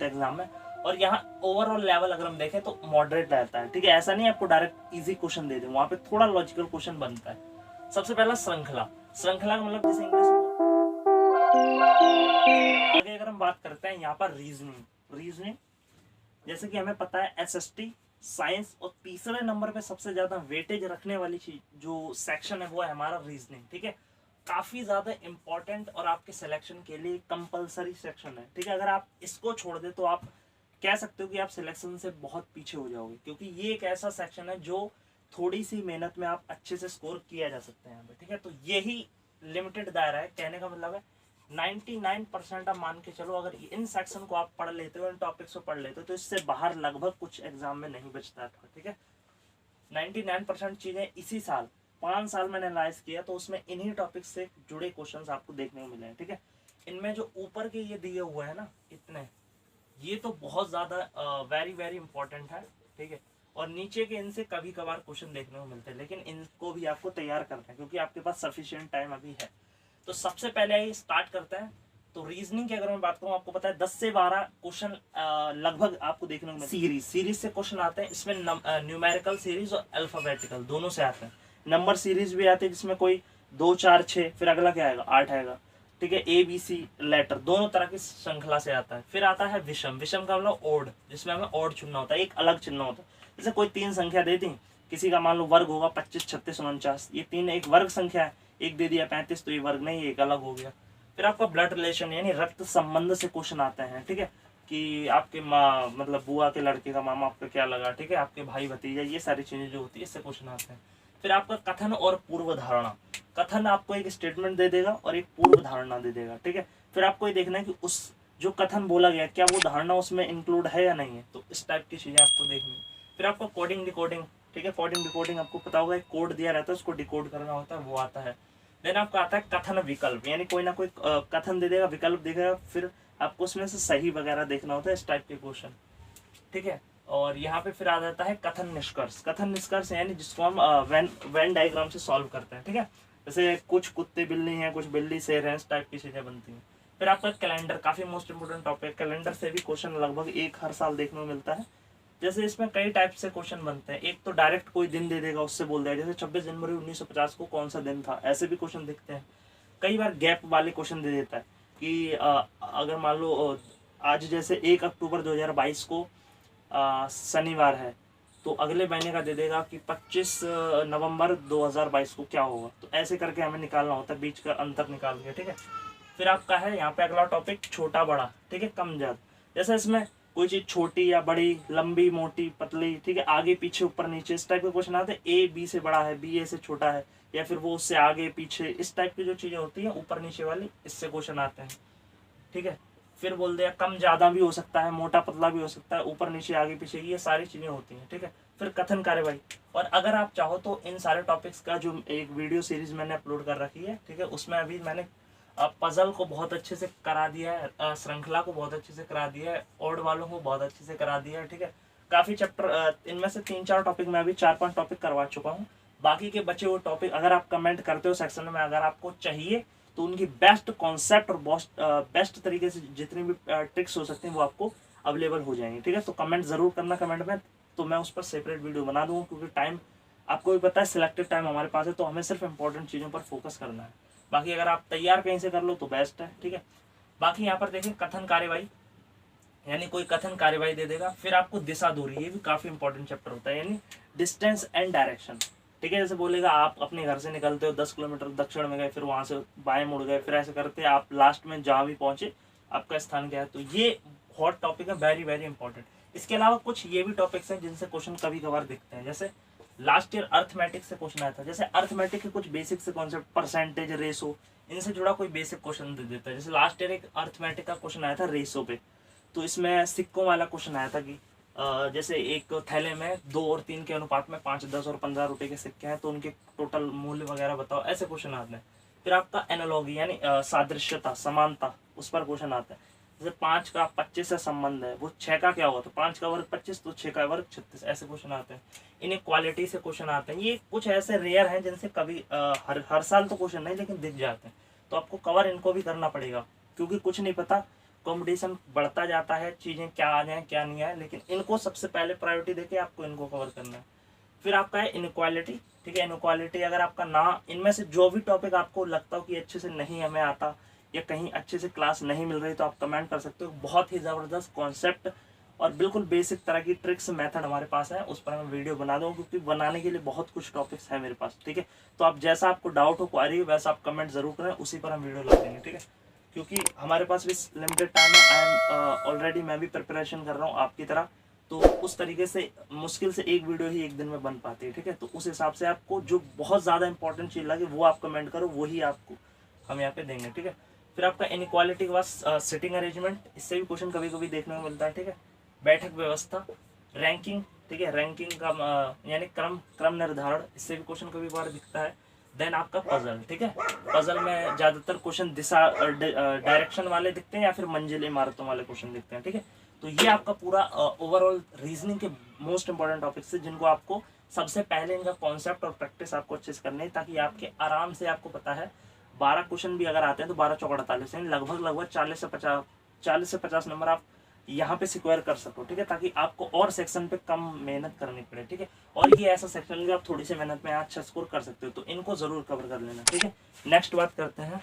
है एग्जाम में। और यहाँ ओवरऑल लेवल अगर हम देखें तो मॉडरेट रहता है, ठीक है। ऐसा नहीं आपको डायरेक्ट इजी क्वेश्चन दे दें, वहाँ पे थोड़ा लॉजिकल क्वेश्चन बनता है। सबसे पहला श्रृंखला, श्रृंखला का मतलब जैसे इंग्लिश में आगे अगर हम बात करते हैं यहाँ पर रीजनिंग जैसे कि हमें पता है एसएसटी साइंस, और तीसरे नंबर पे सबसे ज्यादा वेटेज रखने वाली चीज जो सेक्शन है वो है हमारा रीजनिंग, ठीक है। काफी ज्यादा इंपॉर्टेंट और आपके सिलेक्शन के लिए कंपलसरी सेक्शन है, ठीक है। अगर आप इसको छोड़ दे तो आप कह सकते हो कि आप सिलेक्शन से बहुत पीछे हो जाओगे, क्योंकि ये एक ऐसा सेक्शन है जो थोड़ी सी मेहनत में आप अच्छे से स्कोर किया जा सकते हैं यहाँ पे, ठीक है। तो यही लिमिटेड दायरा है, कहने का मतलब है 99% आप मान के चलो अगर इन सेक्शन को आप पढ़ लेते हो, इन टॉपिक्स को पढ़ लेते हो, तो इससे बाहर लगभग कुछ एग्जाम में नहीं बचता है, ठीक है। 99% चीजें इसी साल 5 साल मैंने एनालाइज किया तो उसमें इन्हीं टॉपिक्स से जुड़े क्वेश्चंस आपको देखने को मिले हैं, ठीक है। इनमें जो ऊपर के ये दिए हुए हैं ना इतने, ये तो बहुत ज्यादा वेरी वेरी इंपॉर्टेंट है, ठीक है। और नीचे के इनसे कभी कभार क्वेश्चन देखने को मिलते हैं, लेकिन इनको भी आपको तैयार करना है क्योंकि आपके पास सफिशिएंट टाइम अभी है। तो सबसे पहले ही स्टार्ट करते हैं। तो रीजनिंग की अगर मैं बात करूं, आपको पता है 10 से 12 क्वेश्चन लगभग आपको देखने को मिलते हैं। सीरीज से क्वेश्चन आते हैं, इसमें न्यूमेरिकल सीरीज और अल्फाबेटिकल दोनों से आते हैं। नंबर सीरीज भी आते हैं जिसमें कोई 2 4 6, फिर अगला क्या आएगा 8 आएगा, ठीक है। ए बी सी लेटर दोनों तरह की श्रृंखला से आता है। फिर आता है विषम का मतलब ओड, जिसमें हमें ओड चुनना होता है, एक अलग चुनना होता है। जैसे कोई 3 संख्या दे दी, किसी का मान लो वर्ग होगा 25 36 49, ये 3 एक वर्ग संख्या है, एक दे दिया 35 तो ये वर्ग नहीं, एक अलग हो गया। फिर आपका ब्लड रिलेशन यानी रक्त संबंध से क्वेश्चन आते हैं, ठीक है, कि आपके माँ मतलब बुआ के लड़के का मामा आपका क्या लगा, ठीक है, आपके भाई भतीजा, ये सारी चीजें जो होती है इससे क्वेश्चन आते हैं। फिर आपका कथन और पूर्व धारणा, कथन आपको एक स्टेटमेंट दे देगा और एक पूर्व धारणा दे देगा, ठीक है। फिर आपको ये देखना है कि उस जो कथन बोला गया क्या वो धारणा उसमें इंक्लूड है या नहीं है, तो इस टाइप की चीजें आपको देखनी है। फिर आपको कोडिंग डिकोडिंग, ठीक है, कोडिंग डिकोडिंग आपको पता होगा, एक कोड दिया रहता है उसको डिकोड करना होता है, वो आता है। देन आपका आता है कथन विकल्प, यानी कोई ना कोई कथन दे देगा, विकल्प देगा, फिर आपको उसमें से सही वगैरह देखना होता है, इस टाइप के क्वेश्चन, ठीक है। और यहाँ पे फिर आ जाता है कथन निष्कर्ष यानी जिसको हम वेन डायग्राम से सॉल्व करते हैं, ठीक है। जैसे कुछ कुत्ते बिल्ली हैं, कुछ बिल्ली शेर हैं, इस टाइप की चीजें बनती हैं। फिर आपका कैलेंडर, काफी मोस्ट इंपोर्टेंट टॉपिक, कैलेंडर से भी क्वेश्चन लगभग एक हर साल देखने को मिलता है। जैसे इसमें कई टाइप से क्वेश्चन बनते हैं, एक तो डायरेक्ट कोई दिन दे देगा उससे बोल देगा, जैसे 26 जनवरी 1950 को कौन सा दिन था, ऐसे भी क्वेश्चन दिखते हैं। कई बार गैप वाले क्वेश्चन दे देता है कि अगर मान लो आज जैसे 1 अक्टूबर 2022 को शनिवार है, तो अगले महीने का दे देगा कि 25 नवंबर 2022 को क्या होगा, तो ऐसे करके हमें निकालना होता है, बीच का अंतर निकाल के, ठीक है। फिर आपका है यहाँ पे अगला टॉपिक छोटा बड़ा, ठीक है, कम ज्यादा। जैसे इसमें कोई चीज छोटी या बड़ी, लंबी मोटी पतली, ठीक है, आगे पीछे ऊपर नीचे, इस टाइप के क्वेश्चन आते हैं। ए बी से बड़ा है, बी ए से छोटा है, या फिर वो उससे आगे पीछे, इस टाइप की जो चीजें होती हैं ऊपर नीचे वाली, इससे क्वेश्चन आते हैं, ठीक है। फिर बोल दिया कम ज्यादा भी हो सकता है, मोटा पतला भी हो सकता है, ऊपर नीचे आगे पीछे, ये सारी चीजें होती हैं, ठीक है। फिर कथन कार्यवाही, और अगर आप चाहो तो इन सारे टॉपिक्स का जो एक वीडियो सीरीज मैंने अपलोड कर रखी है, ठीक है, उसमें अभी मैंने पजल को बहुत अच्छे से करा दिया है, श्रृंखला को बहुत अच्छे से करा दिया है, ओड वालों को बहुत अच्छे से करा दिया है, ठीक है। काफी चैप्टर, इनमें से 3-4 टॉपिक मैं अभी 4-5 टॉपिक करवा चुका हूँ। बाकी के बचे हुए टॉपिक अगर आप कमेंट करते हो सेक्शन में, अगर आपको चाहिए तो उनकी बेस्ट कॉन्सेप्ट और बेस्ट तरीके से जितनी भी ट्रिक्स हो सकती हैं वो आपको अवेलेबल हो जाएंगी, ठीक है। तो कमेंट जरूर करना कमेंट में, तो मैं उस पर सेपरेट वीडियो बना दूंगा, क्योंकि टाइम आपको भी पता है सिलेक्टेड टाइम हमारे पास है, तो हमें सिर्फ इंपॉर्टेंट चीज़ों पर फोकस करना है। बाकी अगर आप तैयार कहीं से कर लो तो बेस्ट है, ठीक है। बाकी यहाँ पर देखिए कथन कार्यवाही, यानी कोई कथन कार्यवाही दे देगा। फिर आपको दिशा दूरी, ये भी काफी इंपॉर्टेंट चैप्टर होता है, यानी डिस्टेंस एंड डायरेक्शन, ठीक है। जैसे बोलेगा आप अपने घर से निकलते हो 10 किलोमीटर दक्षिण में गए, फिर वहां से बाएं मुड़ गए, फिर ऐसे करते आप लास्ट में जहां भी पहुंचे आपका स्थान क्या है, तो ये हॉट टॉपिक है, वेरी वेरी इंपॉर्टेंट। इसके अलावा कुछ ये भी टॉपिक्स हैं जिनसे क्वेश्चन कभी कभार दिखते हैं। जैसे लास्ट ईयर अर्थमेटिक से क्वेश्चन आया था, जैसे अर्थमेटिक के कुछ बेसिक से कॉन्सेप्ट, परसेंटेज, रेशो, इनसे जुड़ा कोई बेसिक क्वेश्चन दे देता है। जैसे लास्ट ईयर एक अर्थमेटिक का क्वेश्चन आया था रेशो पे, तो इसमें सिक्कों वाला क्वेश्चन आया था कि जैसे एक थैले में 2 और 3 के अनुपात में 5, 10 और 15 रुपए के सिक्के हैं, तो उनके टोटल मूल्य वगैरह बताओ, ऐसे क्वेश्चन आते हैं। फिर आपका एनालॉगी यानी सादृश्यता, समानता, उस पर क्वेश्चन आता है। जैसे 5 का 25 से संबंध है, वो 6 का क्या हुआ, तो 5 का वर्ग 25 तो 6 का वर्ग 36, ऐसे क्वेश्चन आते हैं। इन्हें क्वालिटी से क्वेश्चन आते हैं। ये कुछ ऐसे रेयर हैं जिनसे कभी हर साल तो क्वेश्चन नहीं, लेकिन दिख जाते हैं, तो आपको कवर इनको भी करना पड़ेगा, क्योंकि कुछ नहीं पता कंपटीशन बढ़ता जाता है, चीज़ें क्या आ जाए क्या नहीं आए, लेकिन इनको सबसे पहले प्रायोरिटी देके आपको इनको कवर करना है। फिर आपका है इनक्वालिटी, ठीक है। इनक्वालिटी अगर आपका ना, इनमें से जो भी टॉपिक आपको लगता हो कि अच्छे से नहीं हमें आता या कहीं अच्छे से क्लास नहीं मिल रही, तो आप कमेंट कर सकते हो। बहुत ही ज़बरदस्त कॉन्सेप्ट और बिल्कुल बेसिक तरह की ट्रिक्स मेथड हमारे पास है, उस पर मैं वीडियो बना दूँगा, क्योंकि बनाने के लिए बहुत कुछ टॉपिक्स हैं मेरे पास, ठीक है। तो आप जैसा आपको डाउट हो, क्वारी हो, वैसा आप कमेंट जरूर करें, उसी पर हम वीडियो ला देंगे, ठीक है। क्योंकि हमारे पास भी लिमिटेड टाइम है, आई एम ऑलरेडी, मैं भी प्रिपरेशन कर रहा हूँ आपकी तरह, तो उस तरीके से मुश्किल से एक वीडियो ही एक दिन में बन पाती है, ठीक है। तो उस हिसाब से आपको जो बहुत ज़्यादा इंपॉर्टेंट चीज़ लगे वो आप कमेंट करो, वही आपको हम यहाँ पे देंगे, ठीक है। फिर आपका इनक्वालिटी के बाद सिटिंग अरेंजमेंट, इससे भी क्वेश्चन कभी कभी देखने को मिलता है, ठीक है। बैठक व्यवस्था, रैंकिंग, ठीक है, रैंकिंग का यानी क्रम निर्धारण, इससे भी क्वेश्चन कभी बार दिखता है। देन आपका पजल, ठीक है। पजल में ज़्यादातर क्वेश्चन दिशा डायरेक्शन वाले दिखते हैं या फिर मंजिल इमारतों वाले क्वेश्चन दिखते हैं, ठीक है। तो ये आपका पूरा ओवरऑल रीजनिंग के मोस्ट इंपॉर्टेंट टॉपिक्स है, जिनको आपको सबसे पहले इनका कॉन्सेप्ट और प्रैक्टिस आपको अच्छे से करनी है, ताकि आपके आराम से, आपको पता है 12 क्वेश्चन भी अगर आते हैं तो 12 चौक 48, यानी लगभग 40 से 50 नंबर आप यहाँ पे सिक्योर कर सको, ठीक है। ताकि आपको और सेक्शन पे कम मेहनत करनी पड़े, ठीक है। और ये ऐसा सेक्शन भी आप थोड़ी सी मेहनत में अच्छा स्कोर कर सकते हो, तो इनको जरूर कवर कर लेना, ठीक है। नेक्स्ट बात करते हैं